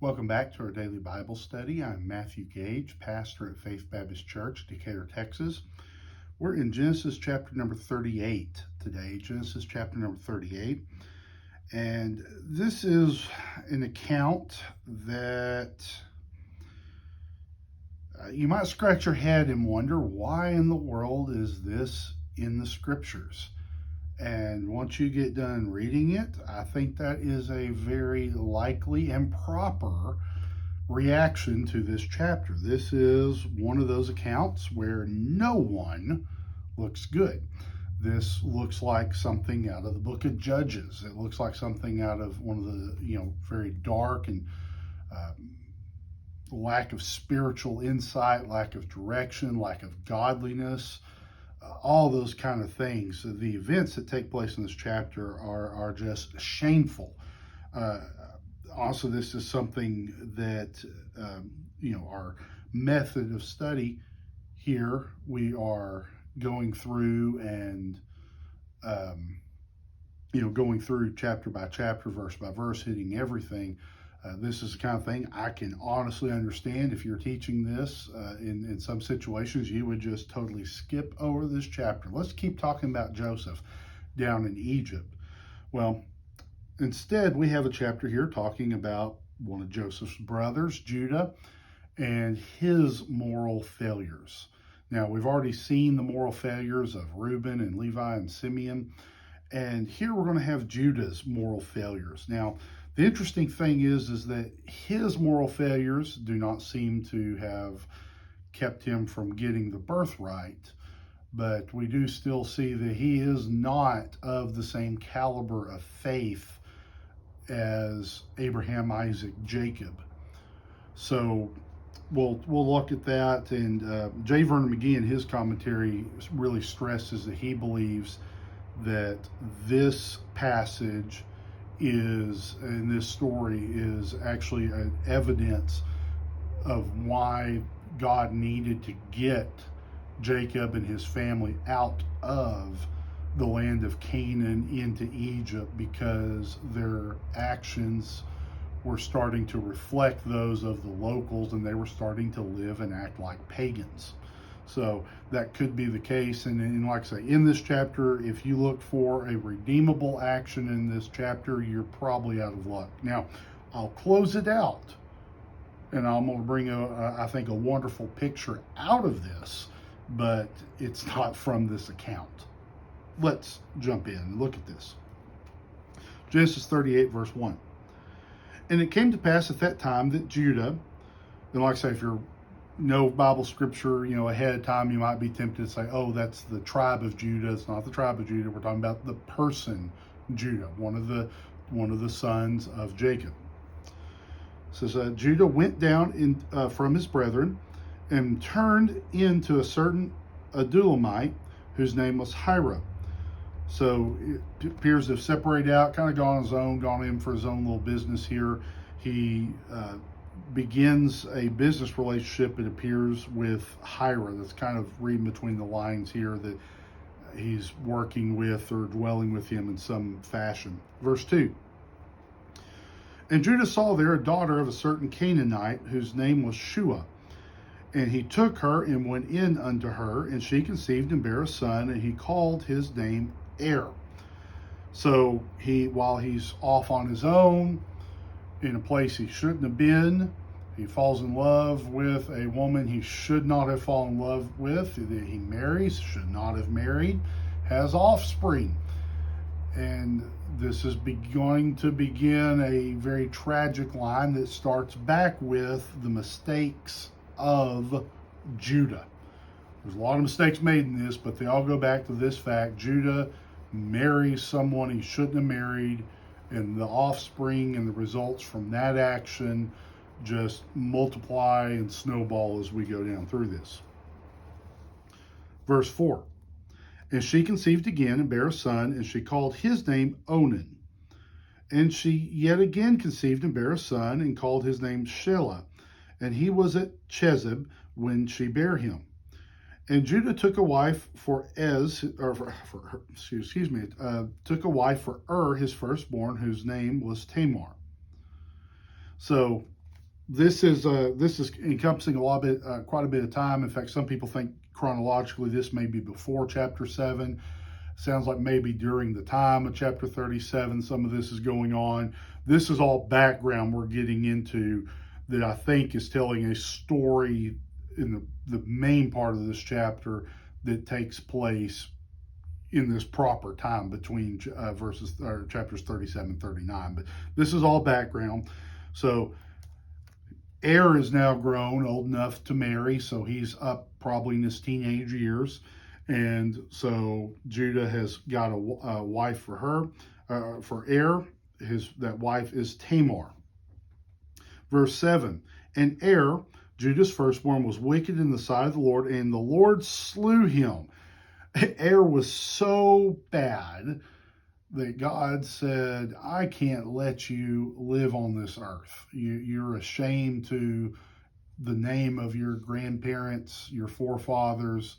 Welcome back to our daily Bible study. I'm Matthew Gage, pastor at Faith Baptist Church, Decatur, Texas. We're in Genesis chapter number 38 today, Genesis chapter number 38. And this is an account that you might scratch your head and wonder, why in the world is this in the scriptures? And once you get done reading it, I think that is a very likely and proper reaction to this chapter. This is one of those accounts where no one looks good. This looks like something out of the book of Judges. It looks like something out of one of the, very dark and lack of spiritual insight, lack of direction, lack of godliness. All those kind of things. The events that take place in this chapter are just shameful. Also, this is something that, our method of study here, we are going through and, going through chapter by chapter, verse by verse, hitting everything. This is the kind of thing I can honestly understand. If you're teaching this in some situations, you would just totally skip over this chapter. Let's keep talking about Joseph down in Egypt. Well, instead, we have a chapter here talking about one of Joseph's brothers, Judah, and his moral failures. Now, we've already seen the moral failures of Reuben and Levi and Simeon, and here we're going to have Judah's moral failures. Now, the interesting thing is that his moral failures do not seem to have kept him from getting the birthright, but we do still see that he is not of the same caliber of faith as Abraham, Isaac, Jacob. So we'll look at that, and J. Vernon McGee in his commentary really stresses that he believes that this passage in this story is actually an evidence of why God needed to get Jacob and his family out of the land of Canaan into Egypt, because their actions were starting to reflect those of the locals, and they were starting to live and act like pagans. So that could be the case. And like I say, in this chapter, if you look for a redeemable action in this chapter, you're probably out of luck. Now, I'll close it out, and I'm going to bring, I think, a wonderful picture out of this, but it's not from this account. Let's jump in and look at this. Genesis 38, verse 1. And it came to pass at that time that Judah, and like I say, if you're Bible scripture, ahead of time, you might be tempted to say, oh, that's the tribe of Judah. It's not the tribe of Judah. We're talking about the person Judah, one of the sons of Jacob. It says, Judah went down from his brethren and turned into a certain Adulamite whose name was Hira. So it appears to have separated out, kind of gone on his own, gone in for his own little business here. He begins a business relationship, it appears, with Hira. That's kind of reading between the lines here, that he's working with or dwelling with him in some fashion. Verse 2. And Judah saw there a daughter of a certain Canaanite whose name was Shua. And he took her and went in unto her, and she conceived and bare a son, and he called his name Er. So while he's off on his own, in a place he shouldn't have been, he falls in love with a woman he should not have fallen in love with, that he marries, should not have married, has offspring. And this is going to begin a very tragic line that starts back with the mistakes of Judah. There's a lot of mistakes made in this, but they all go back to this fact: Judah marries someone he shouldn't have married, and the offspring and the results from that action just multiply and snowball as we go down through this. Verse 4. And she conceived again and bare a son, and she called his name Onan. And she yet again conceived and bare a son, and called his name Shelah. And he was at Chezib when she bare him. And Judah took a wife for took a wife for his firstborn, whose name was Tamar. So this is encompassing quite a bit of time. In fact, some people think chronologically this may be before chapter 7. Sounds like maybe during the time of chapter 37, some of this is going on. This is all background we're getting into that I think is telling a story in the main part of this chapter that takes place in this proper time between chapters 37 and 39. But this is all background. So Er is now grown, old enough to marry, so he's up probably in his teenage years. And so Judah has got a wife for her, for Er. That wife is Tamar. Verse 7, and Er, Judah's firstborn, was wicked in the sight of the Lord, and the Lord slew him. Er was so bad that God said, I can't let you live on this earth. You're ashamed to the name of your grandparents, your forefathers.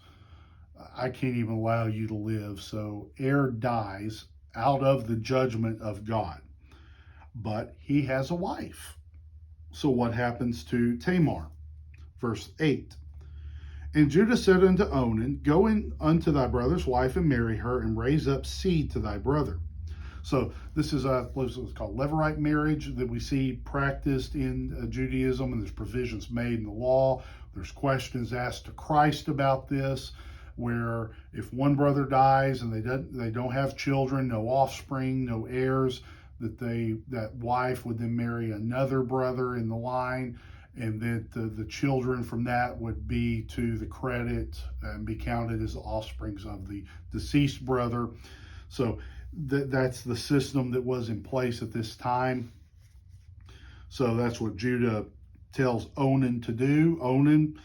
I can't even allow you to live. So Er dies out of the judgment of God. But he has a wife. So what happens to Tamar? Verse 8. And Judah said unto Onan, go in unto thy brother's wife and marry her, and raise up seed to thy brother. So this is what's called Leviright marriage that we see practiced in Judaism, and there's provisions made in the law. There's questions asked to Christ about this, where if one brother dies and they don't have children, no offspring, no heirs, that wife would then marry another brother in the line, and that the children from that would be to the credit and be counted as the offsprings of the deceased brother. So that's the system that was in place at this time. So that's what Judah tells Onan to do. Onan,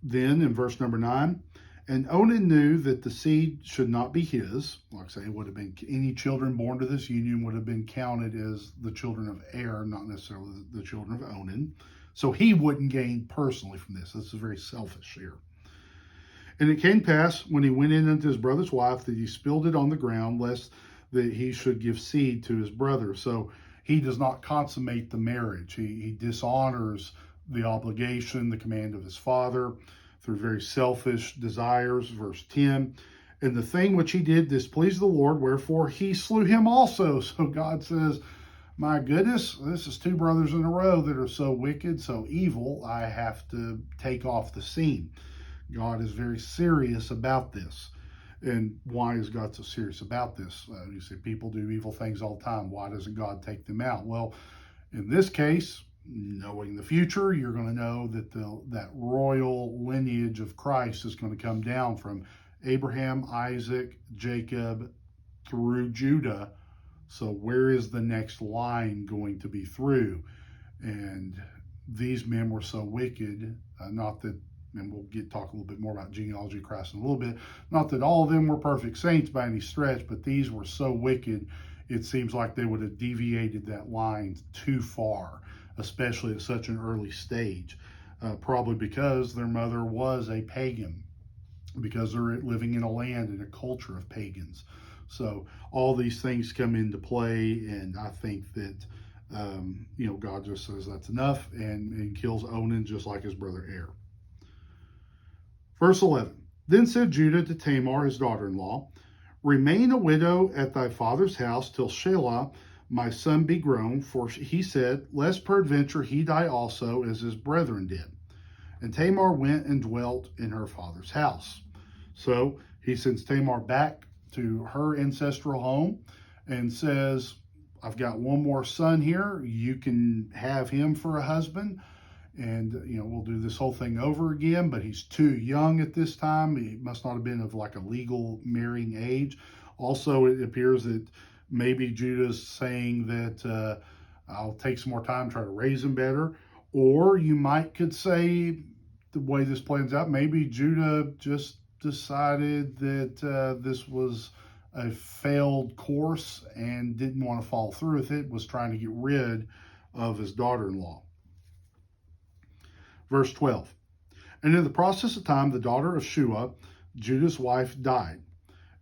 then in verse number 9, and Onan knew that the seed should not be his. Like I say, it would have been any children born to this union would have been counted as the children of Er, not necessarily the children of Onan. So he wouldn't gain personally from this. This is very selfish here. And it came to pass when he went in unto his brother's wife that he spilled it on the ground, lest that he should give seed to his brother. So he does not consummate the marriage. He dishonors the obligation, the command of his father, through very selfish desires. Verse 10, and the thing which he did displeased the Lord, wherefore he slew him also. So God says, my goodness, this is two brothers in a row that are so wicked, so evil, I have to take off the scene. God is very serious about this. And why is God so serious about this? You see, people do evil things all the time. Why doesn't God take them out? Well, in this case, knowing the future, you're going to know that that royal lineage of Christ is going to come down from Abraham, Isaac, Jacob, through Judah. So where is the next line going to be through? And these men were so wicked, not that, and we'll talk a little bit more about genealogy of Christ in a little bit, not that all of them were perfect saints by any stretch, but these were so wicked, it seems like they would have deviated that line too far, especially at such an early stage, probably because their mother was a pagan, because they're living in a land and a culture of pagans. So all these things come into play, and I think that God just says that's enough and kills Onan just like his brother Er. Verse 11, then said Judah to Tamar, his daughter-in-law, remain a widow at thy father's house till Shelah, my son, be grown, for he said, lest peradventure he die also, as his brethren did. And Tamar went and dwelt in her father's house. So he sends Tamar back to her ancestral home and says, I've got one more son here. You can have him for a husband. And, we'll do this whole thing over again, but he's too young at this time. He must not have been of like a legal marrying age. Also, it appears that maybe Judah's saying that I'll take some more time, try to raise him better. Or you could say, the way this plans out, maybe Judah just decided that this was a failed course and didn't want to follow through with it, was trying to get rid of his daughter-in-law. Verse 12, and in the process of time, the daughter of Shua, Judah's wife, died.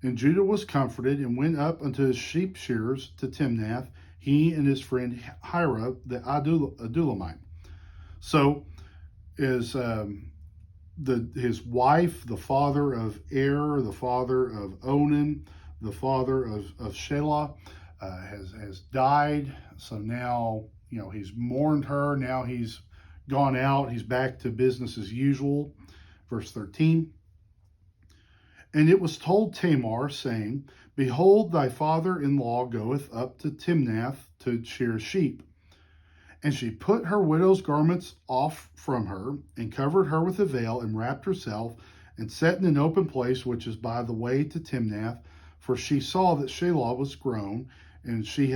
And Judah was comforted and went up unto his sheep shearers to Timnath, he and his friend Hira the Adulamite. So is his wife, the father of Er, the father of Onan, the father of Shelah, has died. So now, he's mourned her. Now he's gone out. He's back to business as usual. Verse 13. And it was told Tamar, saying, Behold, thy father-in-law goeth up to Timnath to shear sheep. And she put her widow's garments off from her, and covered her with a veil, and wrapped herself, and sat in an open place which is by the way to Timnath, for she saw that Shelah was grown, and she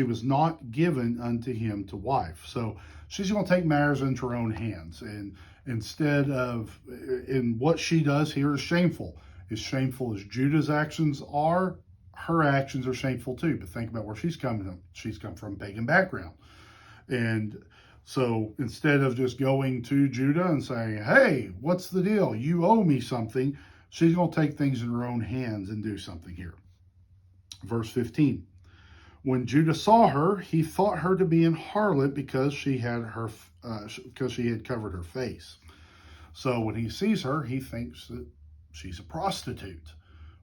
was not given unto him to wife. So she's going to take matters into her own hands, and instead of, and what she does here is shameful. As shameful as Judah's actions are, her actions are shameful too. But think about where she's coming from. She's come from a pagan background. And so instead of just going to Judah and saying, hey, what's the deal? You owe me something, she's going to take things in her own hands and do something here. Verse 15. When Judah saw her, he thought her to be an harlot because she had covered her face. So when he sees her, he thinks that she's a prostitute,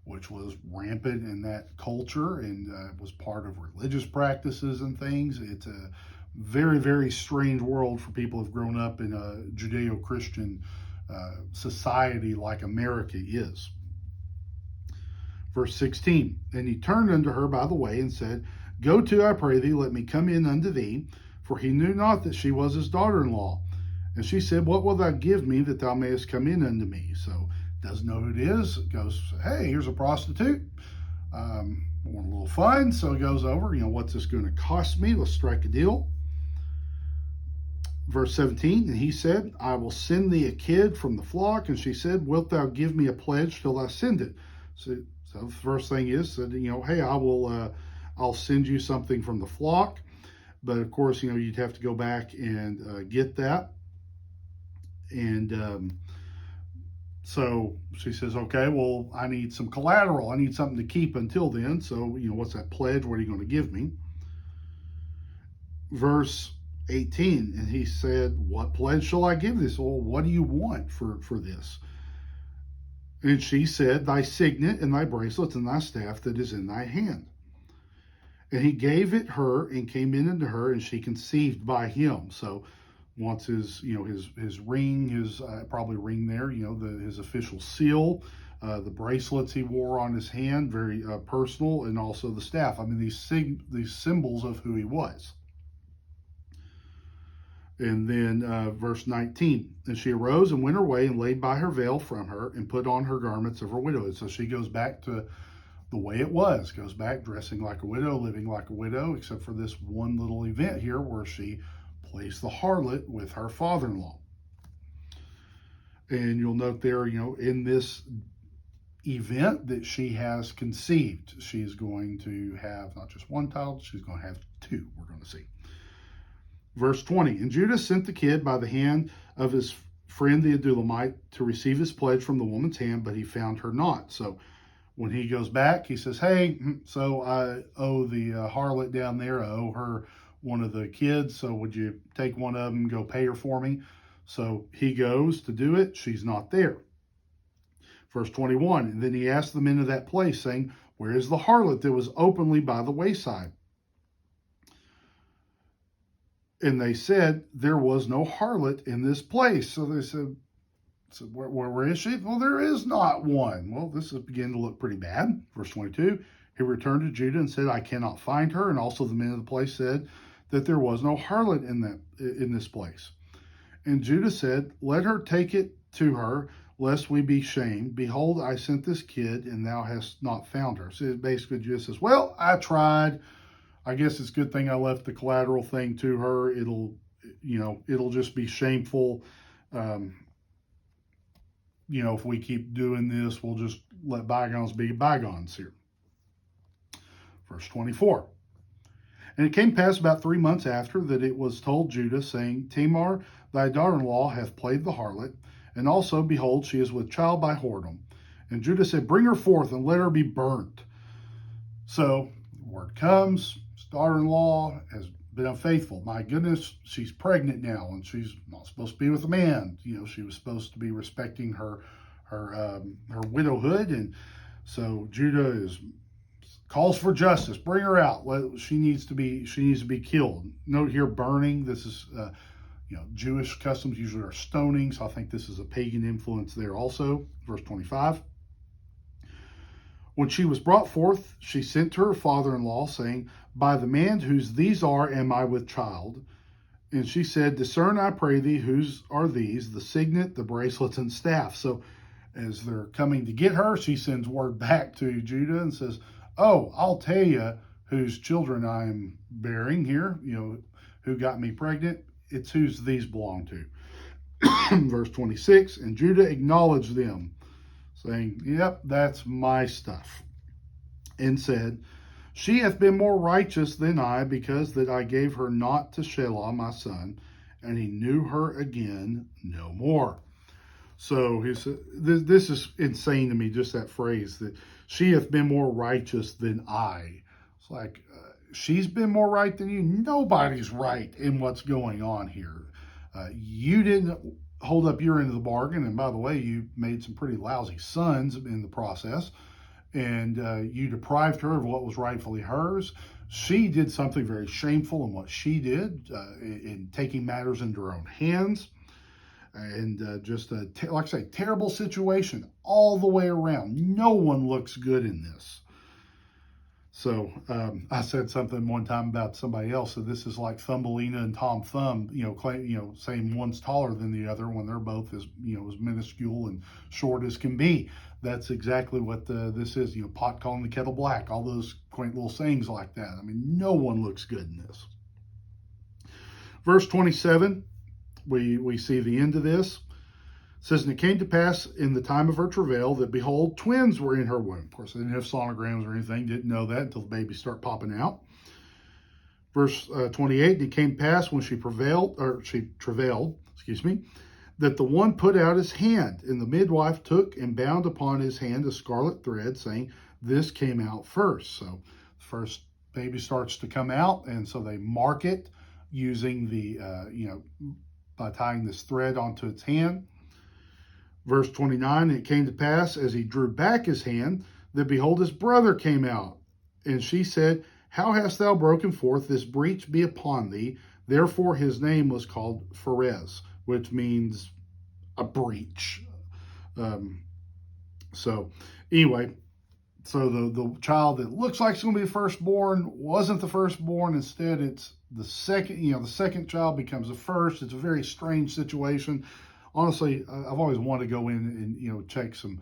which was rampant in that culture and was part of religious practices and things. It's a very, very strange world for people who've grown up in a Judeo-Christian society like America is. Verse 16, and he turned unto her by the way and said, Go to, I pray thee, let me come in unto thee, for he knew not that she was his daughter-in-law. And she said, What wilt thou give me that thou mayest come in unto me? So doesn't know who it is. Goes, hey, here's a prostitute. Want a little fun. So he goes over, what's this going to cost me? Let's strike a deal. Verse 17, and he said, I will send thee a kid from the flock. And she said, Wilt thou give me a pledge till I send it? So the first thing is that, hey, I'll send you something from the flock. But of course, you'd have to go back and get that. And so she says, okay, well, I need some collateral. I need something to keep until then. So, what's that pledge? What are you going to give me? Verse 18, and he said, What pledge shall I give this? Well, what do you want for this? And she said, Thy signet and thy bracelets and thy staff that is in thy hand. And he gave it her and came in unto her, and she conceived by him. So wants his ring, his probably ring there, his official seal, the bracelets he wore on his hand, very personal, and also the staff. I mean, these symbols of who he was. And then verse 19, and she arose and went her way and laid by her veil from her and put on her garments of her widowhood. So she goes back to the way it was, goes back dressing like a widow, living like a widow, except for this one little event here where she plays the harlot with her father-in-law. And you'll note there, in this event that she has conceived. She's going to have not just one child, she's going to have two, we're going to see. Verse 20, and Judah sent the kid by the hand of his friend the Adulamite to receive his pledge from the woman's hand, but he found her not. So when he goes back, he says, hey, so I owe the harlot down there, I owe her one of the kids, so would you take one of them and go pay her for me? So he goes to do it. She's not there. Verse 21, and then he asked the men of that place, saying, where is the harlot that was openly by the wayside? And they said, there was no harlot in this place. So they said, where is she? Well, there is not one. Well, this is beginning to look pretty bad. Verse 22, he returned to Judah and said, I cannot find her. And also the men of the place said that there was no harlot in this place. And Judah said, let her take it to her, lest we be shamed. Behold, I sent this kid, and thou hast not found her. So basically Judah says, well, I tried. I guess it's a good thing I left the collateral thing to her. It'll just be shameful. If we keep doing this, we'll just let bygones be bygones here. Verse 24. And it came past about 3 months after that it was told Judah, saying, Tamar, thy daughter-in-law hath played the harlot, and also, behold, she is with child by whoredom. And Judah said, bring her forth and let her be burnt. So word comes, daughter-in-law has been unfaithful. My goodness, she's pregnant now, and she's not supposed to be with a man. She was supposed to be respecting her widowhood, and so Judah calls for justice. Bring her out. She needs to be killed. Note here, burning. This is Jewish customs usually are stoning, so I think this is a pagan influence there also. Verse 25. When she was brought forth, she sent to her father-in-law, saying, by the man whose these are am I with child. And she said, discern, I pray thee, whose are these, the signet, the bracelets, and staff. So as they're coming to get her, she sends word back to Judah and says, oh, I'll tell you whose children I am bearing here, who got me pregnant. It's whose these belong to. Verse 26, and Judah acknowledged them, saying, yep, that's my stuff, and said, she hath been more righteous than I, because that I gave her not to Shelah my son, and he knew her again no more. So he said, this is insane to me, just that phrase, that she hath been more righteous than I. It's like, she's been more right than you. Nobody's right in what's going on here. You didn't hold up your end of the bargain, and by the way, you made some pretty lousy sons in the process, and you deprived her of what was rightfully hers. She did something very shameful in what she did, in taking matters into her own hands, and just like I say, terrible situation all the way around. No one looks good in this. So I said something one time about somebody else, so this is like Thumbelina and Tom Thumb, saying one's taller than the other when they're both as minuscule and short as can be. That's exactly what this is. Pot calling the kettle black, all those quaint little sayings like that. I mean, no one looks good in this. Verse 27, we see the end of this. It says, and it came to pass in the time of her travail that, behold, twins were in her womb. Of course, they didn't have sonograms or anything, didn't know that until the babies start popping out. Verse 28, and it came to pass when she travailed, that the one put out his hand, and the midwife took and bound upon his hand a scarlet thread, saying, this came out first. So the first baby starts to come out, and so they mark it using by tying this thread onto its hand. Verse 29, and it came to pass, as he drew back his hand, that behold, his brother came out. And she said, how hast thou broken forth? This breach be upon thee. Therefore his name was called Pharez, which means a breach. So anyway, so the child that looks like it's going to be the firstborn wasn't the firstborn. Instead, it's the second, the second child becomes the first. It's a very strange situation. Honestly, I've always wanted to go in and, check some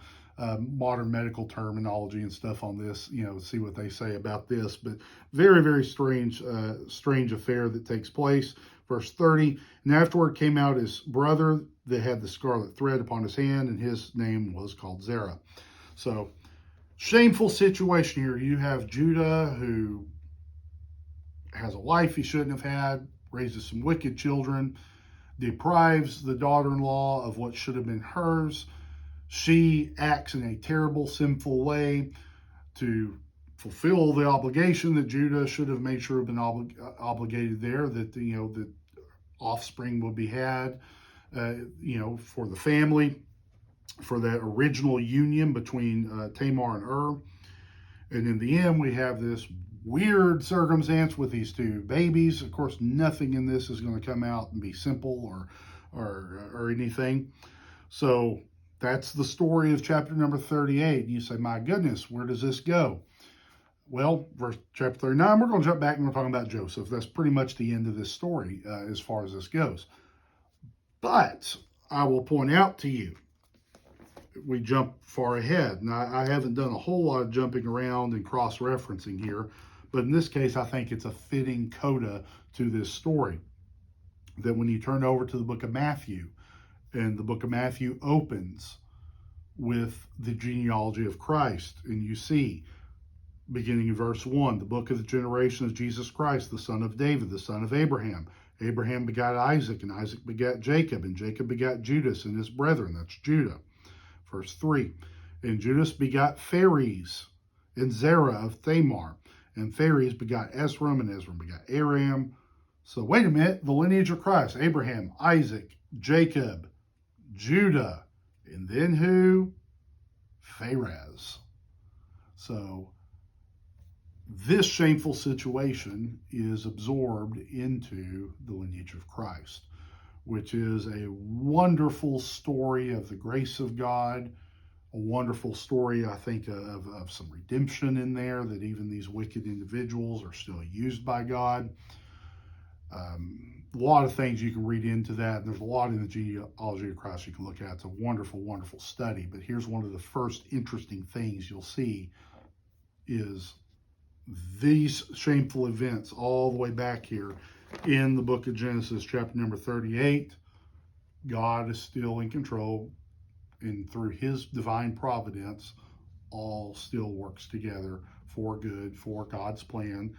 modern medical terminology and stuff on this, see what they say about this. But very, very strange affair that takes place. Verse 30, and afterward came out his brother that had the scarlet thread upon his hand, and his name was called Zerah. So, shameful situation here. You have Judah, who has a life he shouldn't have had, raises some wicked children, deprives the daughter-in-law of what should have been hers. She acts in a terrible, sinful way to fulfill the obligation that Judah should have made sure have been obligated there, that that offspring would be had, for the family, for that original union between Tamar and And in the end, we have this weird circumstance with these two babies. Of course, nothing in this is going to come out and be simple or anything. So that's the story of chapter number 38. And you say, my goodness, where does this go? Well, chapter 39, we're going to jump back and we're talking about Joseph. That's pretty much the end of this story as far as this goes. But I will point out to you, we jump far ahead. Now, I haven't done a whole lot of jumping around and cross-referencing here, but in this case, I think it's a fitting coda to this story. That when you turn over to the book of Matthew, and the book of Matthew opens with the genealogy of Christ, and you see, beginning in verse 1, the book of the generation of Jesus Christ, the son of David, the son of Abraham. Abraham begat Isaac, and Isaac begat Jacob, and Jacob begat Judas and his brethren. That's Judah. Verse 3, and Judas begat Phares, and Zerah of Thamar, and Phares begot Esrom, and Esrom begot Aram. So wait a minute, the lineage of Christ, Abraham, Isaac, Jacob, Judah, and then who? Phares. So this shameful situation is absorbed into the lineage of Christ, which is a wonderful story of the grace of God, a wonderful story, I think, of some redemption in there, that even these wicked individuals are still used by God. A lot of things you can read into that. There's a lot in the genealogy of Christ you can look at. It's a wonderful, wonderful study. But here's one of the first interesting things you'll see is these shameful events all the way back here in the book of Genesis, chapter number 38. God is still in control, and through his divine providence, all still works together for good, for God's plan.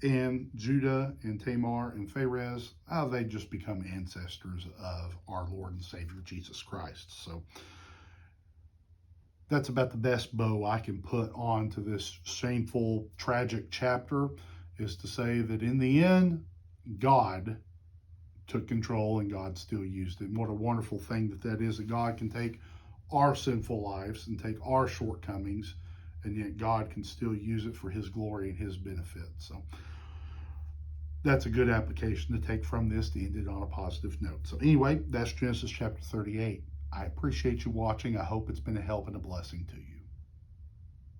And Judah and Tamar and Phares, they just become ancestors of our Lord and Savior Jesus Christ. So that's about the best bow I can put on to this shameful, tragic chapter, is to say that in the end, God took control and God still used it. And what a wonderful thing that is, that God can take our sinful lives and take our shortcomings, and yet God can still use it for his glory and his benefit. So that's a good application to take from this to end it on a positive note. So anyway, that's Genesis chapter 38. I appreciate you watching. I hope it's been a help and a blessing to you.